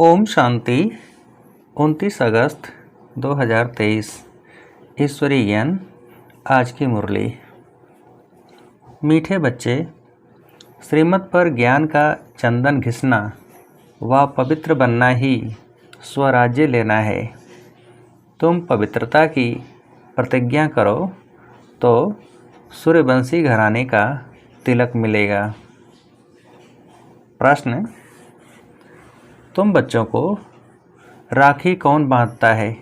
ओम शांति। 29 अगस्त 2023 ईश्वरीय ज्ञान। आज की मुरली। मीठे बच्चे, श्रीमत पर ज्ञान का चंदन घिसना व पवित्र बनना ही स्वराज्य लेना है। तुम पवित्रता की प्रतिज्ञा करो तो सूर्यवंशी घराने का तिलक मिलेगा। प्रश्न: तुम बच्चों को राखी कौन बांधता है,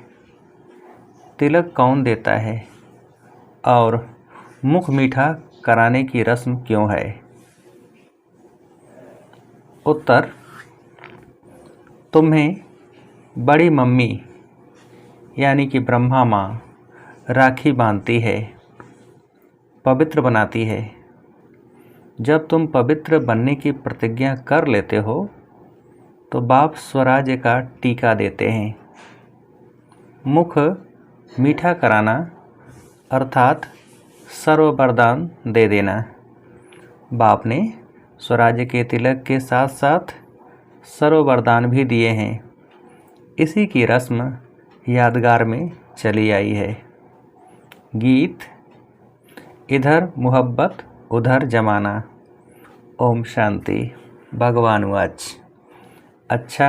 तिलक कौन देता है और मुख मीठा कराने की रस्म क्यों है? उत्तर: तुम्हें बड़ी मम्मी यानी कि ब्रह्मा माँ राखी बांधती है, पवित्र बनाती है। जब तुम पवित्र बनने की प्रतिज्ञा कर लेते हो तो बाप स्वराज्य का टीका देते हैं। मुख मीठा कराना अर्थात सर्व वरदान दे देना। बाप ने स्वराज्य के तिलक के साथ साथ सर्व वरदान भी दिए हैं। इसी की रस्म यादगार में चली आई है। गीत: इधर मोहब्बत उधर जमाना। ओम शांति। भगवान वाच। अच्छा,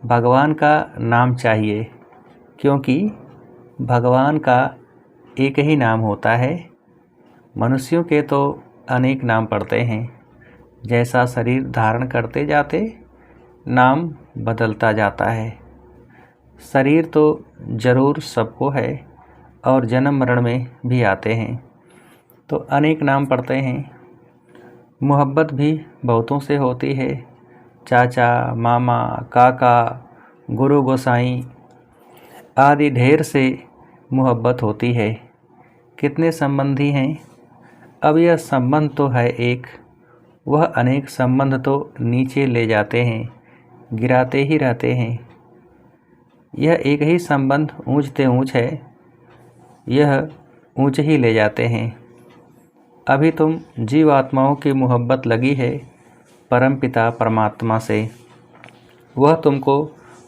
भगवान का नाम चाहिए क्योंकि भगवान का एक ही नाम होता है। मनुष्यों के तो अनेक नाम पड़ते हैं। जैसा शरीर धारण करते जाते नाम बदलता जाता है। शरीर तो जरूर सबको है और जन्म मरण में भी आते हैं तो अनेक नाम पड़ते हैं। मोहब्बत भी बहुतों से होती है। चाचा, मामा, काका, गुरु गोसाई आदि ढेर से मोहब्बत होती है। कितने संबंधी हैं? अब यह संबंध तो है एक, वह अनेक संबंध तो नीचे ले जाते हैं, गिराते ही रहते हैं। यह एक ही संबंध ऊंचते ऊंच है, यह ऊंच ही ले जाते हैं। अभी तुम जीवात्माओं की मोहब्बत लगी है परमपिता परमात्मा से, वह तुमको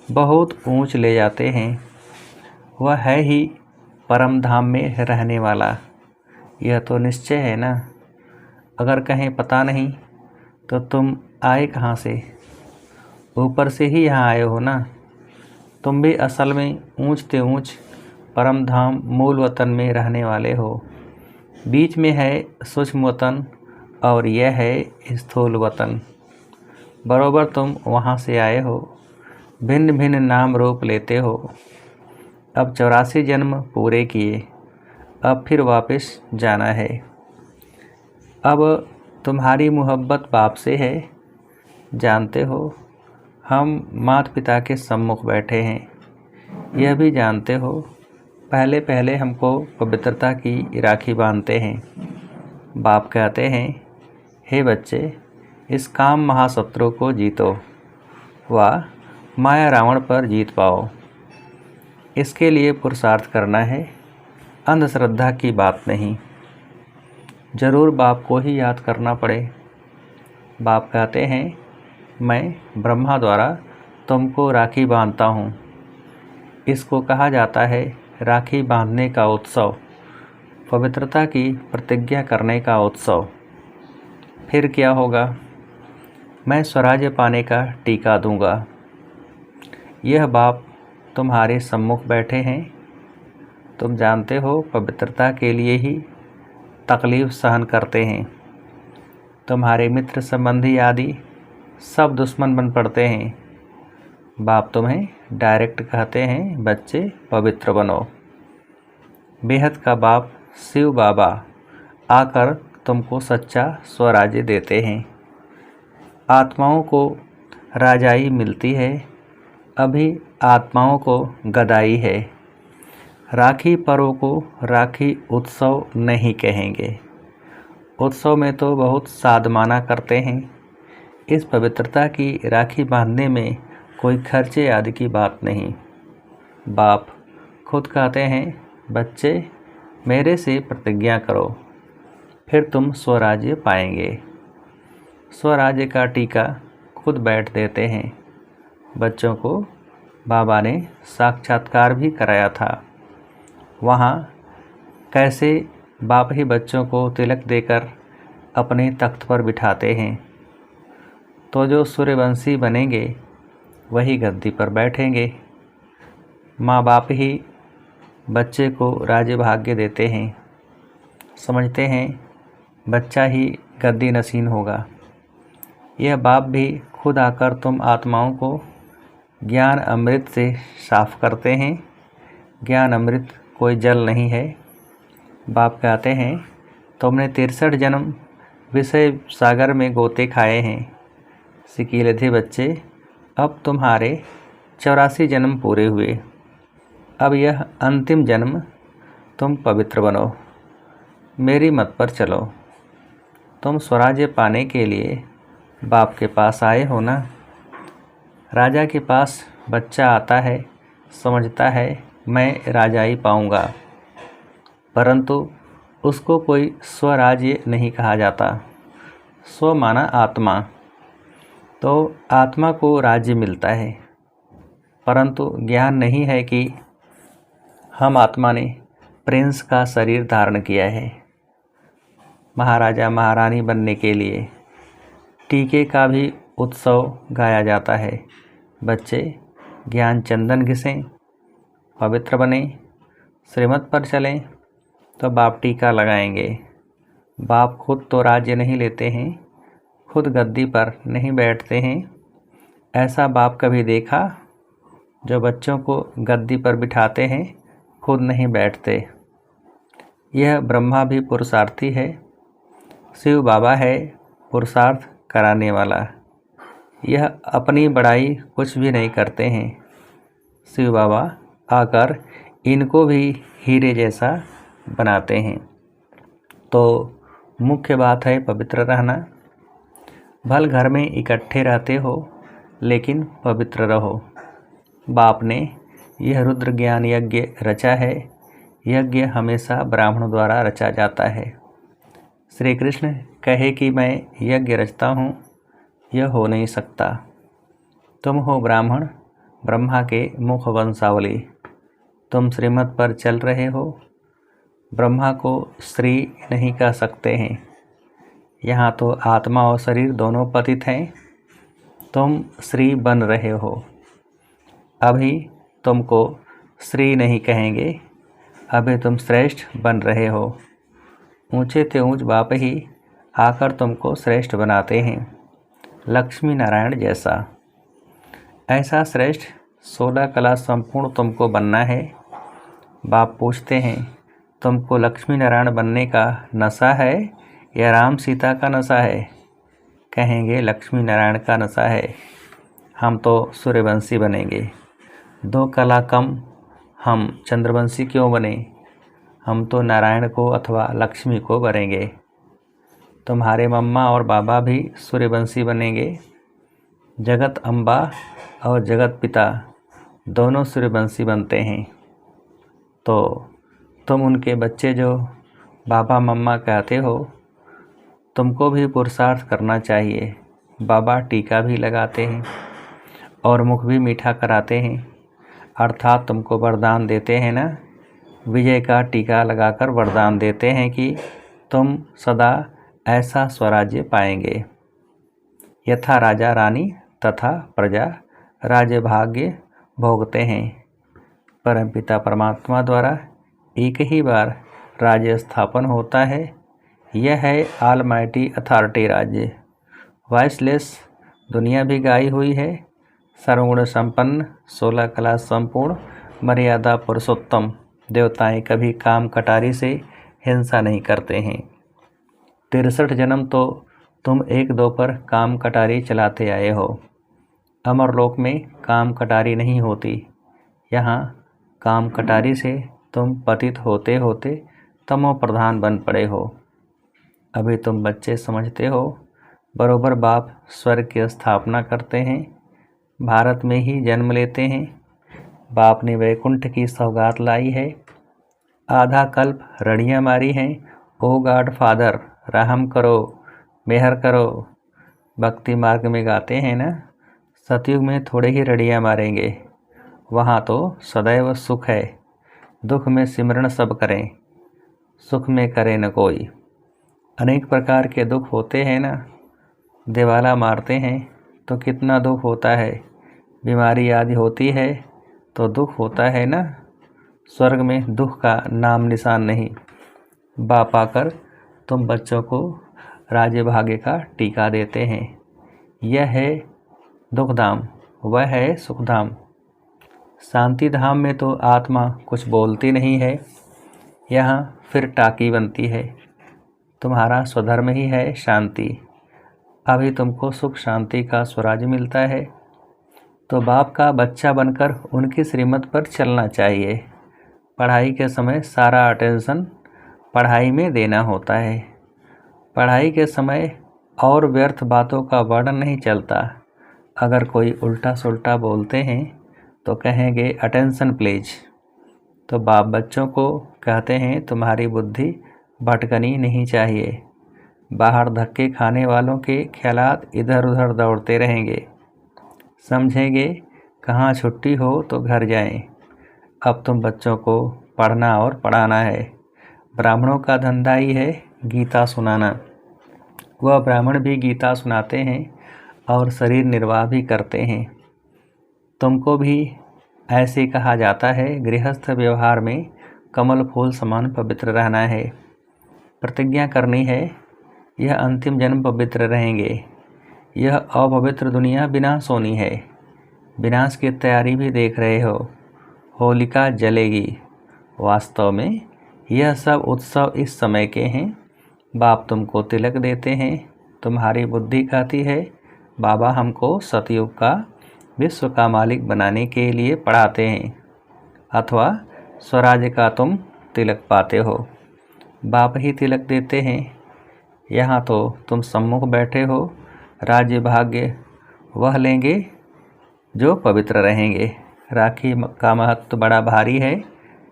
बहुत ऊंच ले जाते हैं। वह है ही परम धाम में रहने वाला, यह तो निश्चय है ना। अगर कहें पता नहीं तो तुम आए कहाँ से? ऊपर से ही यहाँ आए हो ना। तुम भी असल में ऊंचते ऊंच परम धाम मूल वतन में रहने वाले हो। बीच में है सूक्ष्म वतन और यह है स्थूल वतन। बरोबर तुम वहाँ से आए हो, भिन्न भिन्न नाम रूप लेते हो। अब 84 जन्म पूरे किए, अब फिर वापस जाना है। अब तुम्हारी मोहब्बत बाप से है, जानते हो। हम माता पिता के सम्मुख बैठे हैं, यह भी जानते हो। पहले पहले हमको पवित्रता की राखी बांधते हैं। बाप कहते हैं, हे बच्चे, इस काम महाशत्रु को जीतो व माया रावण पर जीत पाओ। इसके लिए पुरुषार्थ करना है, अंधश्रद्धा की बात नहीं। जरूर बाप को ही याद करना पड़े। बाप कहते हैं, मैं ब्रह्मा द्वारा तुमको राखी बांधता हूँ। इसको कहा जाता है राखी बांधने का उत्सव, पवित्रता की प्रतिज्ञा करने का उत्सव। फिर क्या होगा? मैं स्वराज्य पाने का टीका दूंगा। यह बाप तुम्हारे सम्मुख बैठे हैं। तुम जानते हो पवित्रता के लिए ही तकलीफ सहन करते हैं। तुम्हारे मित्र संबंधी आदि सब दुश्मन बन पड़ते हैं। बाप तुम्हें डायरेक्ट कहते हैं, बच्चे पवित्र बनो। बेहद का बाप शिव बाबा आकर तुमको सच्चा स्वराज्य देते हैं। आत्माओं को राजाई मिलती है, अभी आत्माओं को गदाई है। राखी पर्व को राखी उत्सव नहीं कहेंगे। उत्सव में तो बहुत सादमाना करते हैं। इस पवित्रता की राखी बांधने में कोई खर्चे आदि की बात नहीं। बाप खुद कहते हैं, बच्चे मेरे से प्रतिज्ञा करो, फिर तुम स्वराज्य पाएंगे। स्वराज्य का टीका खुद बैठ देते हैं। बच्चों को बाबा ने साक्षात्कार भी कराया था। वहाँ कैसे बाप ही बच्चों को तिलक देकर अपने तख्त पर बिठाते हैं, तो जो सूर्यवंशी बनेंगे वही गद्दी पर बैठेंगे। माँ बाप ही बच्चे को राज्य भाग्य देते हैं, समझते हैं बच्चा ही गद्दी नशीन होगा। यह बाप भी खुद आकर तुम आत्माओं को ज्ञान अमृत से साफ करते हैं। ज्ञान अमृत कोई जल नहीं है। बाप कहते हैं तुमने 63 जन्म विषय सागर में गोते खाए हैं सिकीलधे बच्चे, अब तुम्हारे 84 जन्म पूरे हुए। अब यह अंतिम जन्म तुम पवित्र बनो, मेरी मत पर चलो। तुम स्वराज्य पाने के लिए बाप के पास आए हो ना। राजा के पास बच्चा आता है, समझता है मैं राजाई पाऊंगा, परंतु उसको कोई स्वराज्य नहीं कहा जाता। स्व माना आत्मा, तो आत्मा को राज्य मिलता है, परंतु ज्ञान नहीं है कि हम आत्मा ने प्रिंस का शरीर धारण किया है। महाराजा महारानी बनने के लिए टीके का भी उत्सव गाया जाता है। बच्चे ज्ञान चंदन घिसें, पवित्र बने, श्रीमत पर चलें तो बाप टीका लगाएंगे। बाप खुद तो राज्य नहीं लेते हैं, खुद गद्दी पर नहीं बैठते हैं। ऐसा बाप कभी देखा जो बच्चों को गद्दी पर बिठाते हैं, खुद नहीं बैठते। यह ब्रह्मा भी पुरुषार्थी है, शिव बाबा है पुरुषार्थ कराने वाला। यह अपनी बड़ाई कुछ भी नहीं करते हैं। शिव बाबा आकर इनको भी हीरे जैसा बनाते हैं। तो मुख्य बात है पवित्र रहना। भल घर में इकट्ठे रहते हो लेकिन पवित्र रहो। बाप ने यह रुद्र ज्ञान यज्ञ रचा है। यज्ञ हमेशा ब्राह्मण द्वारा रचा जाता है। श्री कृष्ण कहे कि मैं यज्ञ रचता हूँ, यह हो नहीं सकता। तुम हो ब्राह्मण, ब्रह्मा के मुख वंशावली। तुम श्रीमत पर चल रहे हो। ब्रह्मा को श्री नहीं कह सकते हैं। यहाँ तो आत्मा और शरीर दोनों पतित हैं। तुम श्री बन रहे हो। अभी तुमको श्री नहीं कहेंगे, अभी तुम श्रेष्ठ बन रहे हो। ऊंचे ते ऊंच बाप ही आकर तुमको श्रेष्ठ बनाते हैं, लक्ष्मी नारायण जैसा। ऐसा श्रेष्ठ 16 कला संपूर्ण तुमको बनना है। बाप पूछते हैं तुमको लक्ष्मी नारायण बनने का नशा है या राम सीता का नशा है? कहेंगे लक्ष्मी नारायण का नशा है। हम तो सूर्यवंशी बनेंगे। 2 कला कम हम चंद्रवंशी क्यों बने? हम तो नारायण को अथवा लक्ष्मी को बनेंगे। तुम्हारे मम्मा और बाबा भी सूर्यवंशी बनेंगे। जगत अम्बा और जगत पिता दोनों सूर्यवंशी बनते हैं। तो तुम उनके बच्चे जो बाबा मम्मा कहते हो, तुमको भी पुरुषार्थ करना चाहिए। बाबा टीका भी लगाते हैं और मुख भी मीठा कराते हैं, अर्थात तुमको वरदान देते हैं ना। विजय का टीका लगाकर वरदान देते हैं कि तुम सदा ऐसा स्वराज्य पाएंगे। यथा राजा रानी तथा प्रजा राज्य भाग्य भोगते हैं। परमपिता परमात्मा द्वारा एक ही बार राज्य स्थापन होता है। यह है ऑलमाइटी अथॉरिटी राज्य। वॉइसलेस दुनिया भी गाई हुई है। सर्वगुण संपन्न, 16 कला संपूर्ण, मर्यादा पुरुषोत्तम देवताएं कभी काम कटारी से हिंसा नहीं करते हैं। 63 जन्म तो तुम 1-2 पर काम कटारी चलाते आए हो। अमरलोक में काम कटारी नहीं होती। यहाँ काम कटारी से तुम पतित होते होते तमो प्रधान बन पड़े हो। अभी तुम बच्चे समझते हो, बरोबर बाप स्वर्ग की स्थापना करते हैं, भारत में ही जन्म लेते हैं। बाप ने वैकुंठ की सौगात लाई है। आधा कल्प रड़ियाँ मारी हैं। ओ गॉड फादर, रहम करो, मेहर करो। भक्ति मार्ग में गाते हैं ना, सतयुग में थोड़े ही रड़ियाँ मारेंगे, वहाँ तो सदैव सुख है। दुख में सिमरण सब करें, सुख में करे न कोई। अनेक प्रकार के दुख होते हैं ना, दिवाला मारते हैं तो कितना दुख होता है, बीमारी आदि होती है तो दुख होता है ना। स्वर्ग में दुख का नाम निशान नहीं। बाप आकर तुम बच्चों को राज्य भाग्य का टीका देते हैं। यह है दुखधाम, वह है सुखधाम। शांति धाम में तो आत्मा कुछ बोलती नहीं है, यहाँ फिर टाकी बनती है। तुम्हारा स्वधर्म ही है शांति। अभी तुमको सुख शांति का स्वराज मिलता है, तो बाप का बच्चा बनकर उनकी श्रीमत पर चलना चाहिए। पढ़ाई के समय सारा अटेंशन पढ़ाई में देना होता है। पढ़ाई के समय और व्यर्थ बातों का वर्णन नहीं चलता। अगर कोई उल्टा सुल्टा बोलते हैं तो कहेंगे अटेंशन प्लीज। तो बाप बच्चों को कहते हैं तुम्हारी बुद्धि भटकनी नहीं चाहिए। बाहर धक्के खाने वालों के ख्यालात इधर उधर दौड़ते रहेंगे। समझेंगे कहाँ छुट्टी हो तो घर जाएं। अब तुम बच्चों को पढ़ना और पढ़ाना है। ब्राह्मणों का धंधा ही है गीता सुनाना। वह ब्राह्मण भी गीता सुनाते हैं और शरीर निर्वाह भी करते हैं। तुमको भी ऐसे कहा जाता है। गृहस्थ व्यवहार में कमल फूल समान पवित्र रहना है। प्रतिज्ञा करनी है, यह अंतिम जन्म पवित्र रहेंगे। यह अपवित्र दुनिया विनाश होनी है। विनाश की तैयारी भी देख रहे हो, होलिका जलेगी। वास्तव में यह सब उत्सव इस समय के हैं। बाप तुमको तिलक देते हैं। तुम्हारी बुद्धि कहती है बाबा हमको सतयुग का विश्व का मालिक बनाने के लिए पढ़ाते हैं, अथवा स्वराज्य का तुम तिलक पाते हो। बाप ही तिलक देते हैं। यहाँ तो तुम सम्मुख बैठे हो। राज्य भाग्य वह लेंगे जो पवित्र रहेंगे। राखी का महत्व बड़ा भारी है।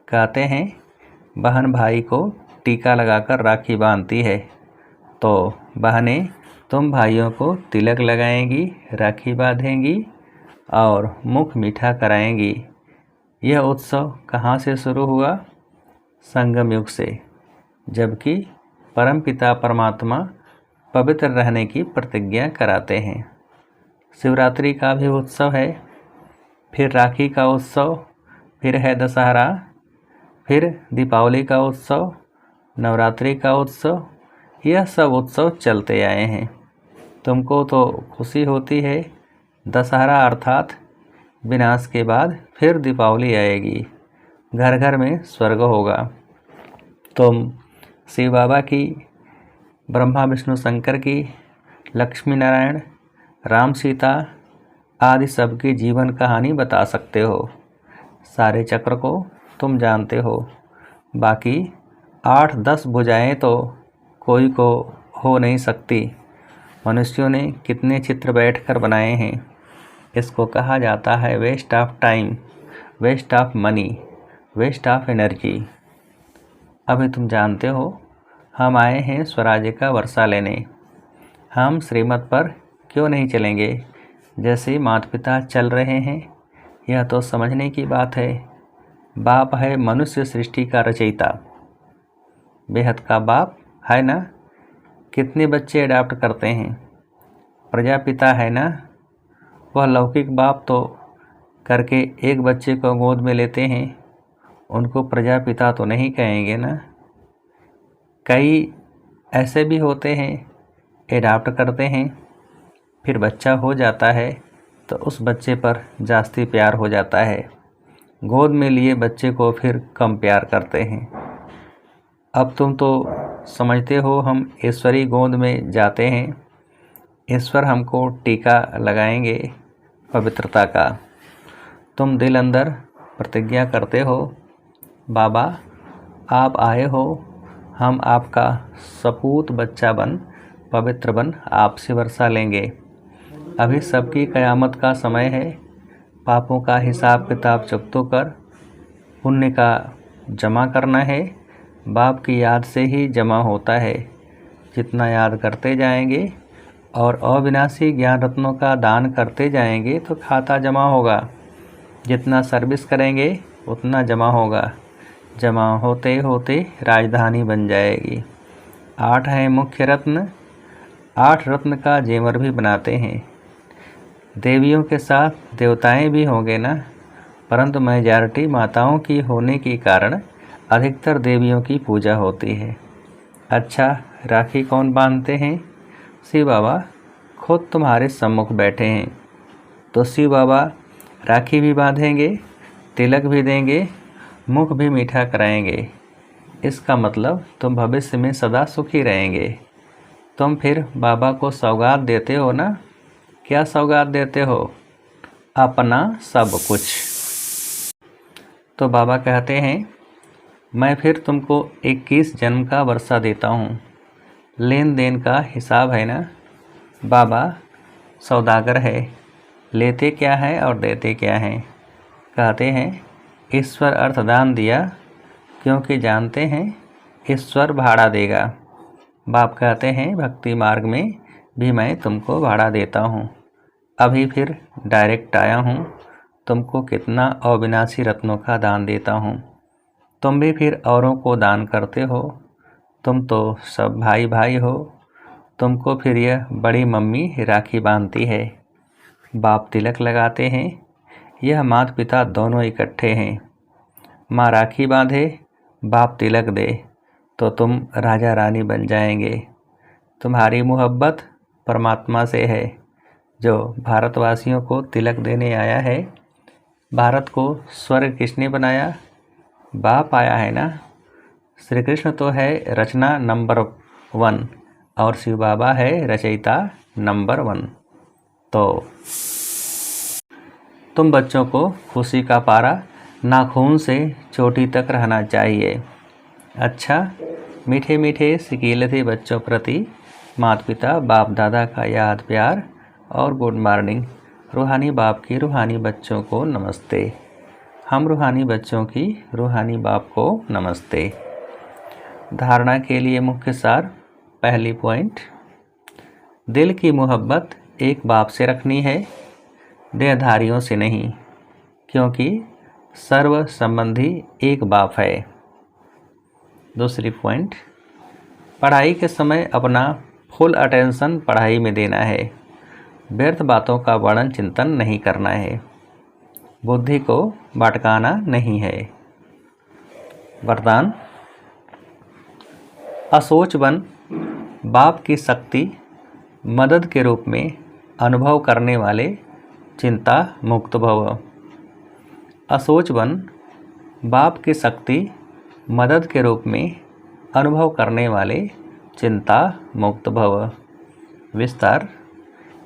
कहते हैं बहन भाई को टीका लगाकर राखी बांधती है, तो बहनें तुम भाइयों को तिलक लगाएंगी, राखी बांधेंगी और मुख मीठा कराएंगी। यह उत्सव कहाँ से शुरू हुआ? संगम युग से, जबकि परमपिता परमात्मा पवित्र रहने की प्रतिज्ञा कराते हैं। शिवरात्रि का भी उत्सव है, फिर राखी का उत्सव, फिर है दशहरा, फिर दीपावली का उत्सव, नवरात्रि का उत्सव। यह सब उत्सव चलते आए हैं। तुमको तो खुशी होती है। दशहरा अर्थात विनाश के बाद फिर दीपावली आएगी। घर घर में स्वर्ग होगा। तुम शिव बाबा की, ब्रह्मा विष्णु शंकर की, लक्ष्मी नारायण, राम सीता आदि सबकी जीवन कहानी बता सकते हो। सारे चक्र को तुम जानते हो। बाकी 8-10 भुजाएं तो कोई को हो नहीं सकती। मनुष्यों ने कितने चित्र बैठकर बनाए हैं। इसको कहा जाता है waste of time, waste of money, waste of energy. अभी तुम जानते हो हम आए हैं स्वराज्य का वर्षा लेने। हम श्रीमत पर क्यों नहीं चलेंगे जैसे माता पिता चल रहे हैं? यह तो समझने की बात है। बाप है मनुष्य सृष्टि का रचयिता, बेहद का बाप है ना। कितने बच्चे अडॉप्ट करते हैं? प्रजापिता है ना। वह लौकिक बाप तो करके एक बच्चे को गोद में लेते हैं, उनको प्रजापिता तो नहीं कहेंगे ना। कई ऐसे भी होते हैं एडॉप्ट करते हैं, फिर बच्चा हो जाता है तो उस बच्चे पर जास्ती प्यार हो जाता है। गोद में लिए बच्चे को फिर कम प्यार करते हैं। अब तुम तो समझते हो हम ईश्वरी गोद में जाते हैं। ईश्वर हमको टीका लगाएंगे पवित्रता का। तुम दिल अंदर प्रतिज्ञा करते हो बाबा आप आए हो, हम आपका सपूत बच्चा बन, पवित्र बन आपसे वर्षा लेंगे। अभी सबकी कयामत का समय है। पापों का हिसाब किताब चुकतो कर पुण्य का जमा करना है। बाप की याद से ही जमा होता है। जितना याद करते जाएंगे और अविनाशी ज्ञान रत्नों का दान करते जाएंगे तो खाता जमा होगा। जितना सर्विस करेंगे उतना जमा होगा। जमा होते होते राजधानी बन जाएगी। 8 हैं मुख्य रत्न। 8 रत्न का जेवर भी बनाते हैं। देवियों के साथ देवताएं भी होंगे ना, परंतु मेजॉरिटी माताओं की होने के कारण अधिकतर देवियों की पूजा होती है। अच्छा, राखी कौन बांधते हैं? शिव बाबा खुद तुम्हारे सम्मुख बैठे हैं, तो शिव बाबा राखी भी बांधेंगे, तिलक भी देंगे, मुख भी मीठा कराएंगे। इसका मतलब तुम भविष्य में सदा सुखी रहेंगे। तुम फिर बाबा को सौगात देते हो ना? क्या सौगात देते हो? अपना सब कुछ। तो बाबा कहते हैं, मैं फिर तुमको 21 जन्म का वर्षा देता हूँ। लेन देन का हिसाब है ना। बाबा सौदागर है, लेते क्या है और देते क्या हैं। कहते हैं, ईश्वर अर्थदान दिया क्योंकि जानते हैं ईश्वर भाड़ा देगा। बाप कहते हैं, भक्ति मार्ग में भी मैं तुमको भाड़ा देता हूँ। अभी फिर डायरेक्ट आया हूँ, तुमको कितना अविनाशी रत्नों का दान देता हूँ। तुम भी फिर औरों को दान करते हो। तुम तो सब भाई भाई हो। तुमको फिर यह बड़ी मम्मी राखी बांधती है। बाप तिलक लगाते हैं। यह माता पिता दोनों इकट्ठे हैं। माँ राखी बांधे, बाप तिलक दे, तो तुम राजा रानी बन जाएंगे। तुम्हारी मोहब्बत परमात्मा से है, जो भारतवासियों को तिलक देने आया है। भारत को स्वर्ग किसने बनाया? बाप आया है ना। श्री कृष्ण तो है रचना नंबर 1 और शिव बाबा है रचयिता नंबर 1। तो तुम बच्चों को खुशी का पारा नाखून से चोटी तक रहना चाहिए। अच्छा, मीठे मीठे सिकीलते बच्चों प्रति माता पिता बाप दादा का याद प्यार और गुड मॉर्निंग। रूहानी बाप की रूहानी बच्चों को नमस्ते। हम रूहानी बच्चों की रूहानी बाप को नमस्ते। धारणा के लिए मुख्य सार। पहली पॉइंट, दिल की मोहब्बत एक बाप से रखनी है, देहधारियों से नहीं, क्योंकि सर्व संबंधी एक बाप है। दूसरी पॉइंट, पढ़ाई के समय अपना फुल अटेंशन पढ़ाई में देना है। व्यर्थ बातों का वर्णन चिंतन नहीं करना है। बुद्धि को भटकाना नहीं है। वरदान, असोच बन बाप की शक्ति मदद के रूप में अनुभव करने वाले चिंता मुक्त भव। असोच बन बाप की शक्ति मदद के रूप में अनुभव करने वाले चिंता मुक्त भव। विस्तार,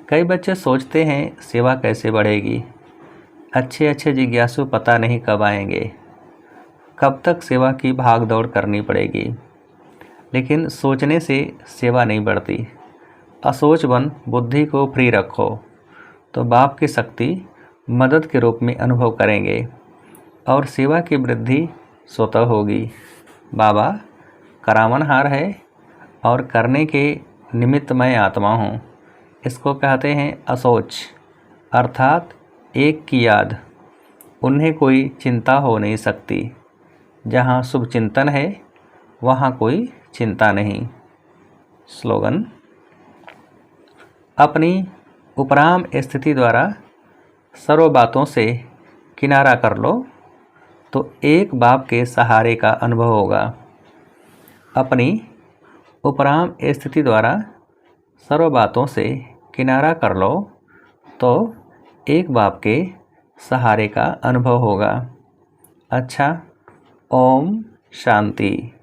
कई बच्चे सोचते हैं सेवा कैसे बढ़ेगी। अच्छे अच्छे जिज्ञासु पता नहीं कब आएंगे, कब तक सेवा की भाग दौड़ करनी पड़ेगी। लेकिन सोचने से सेवा नहीं बढ़ती। असोच बन बुद्धि को फ्री रखो, तो बाप की शक्ति मदद के रूप में अनुभव करेंगे और सेवा की वृद्धि स्वतः होगी। बाबा करावनहार है और करने के निमित्त मैं आत्मा हूँ। इसको कहते हैं असोच, अर्थात एक की याद। उन्हें कोई चिंता हो नहीं सकती। जहाँ शुभ चिंतन है वहाँ कोई चिंता नहीं। स्लोगन, अपनी उपराम स्थिति द्वारा सर्व बातों से किनारा कर लो, तो एक बाप के सहारे का अनुभव होगा। अपनी उपराम स्थिति द्वारा सर्व बातों से किनारा कर लो, तो एक बाप के सहारे का अनुभव होगा। अच्छा, ओम शांति।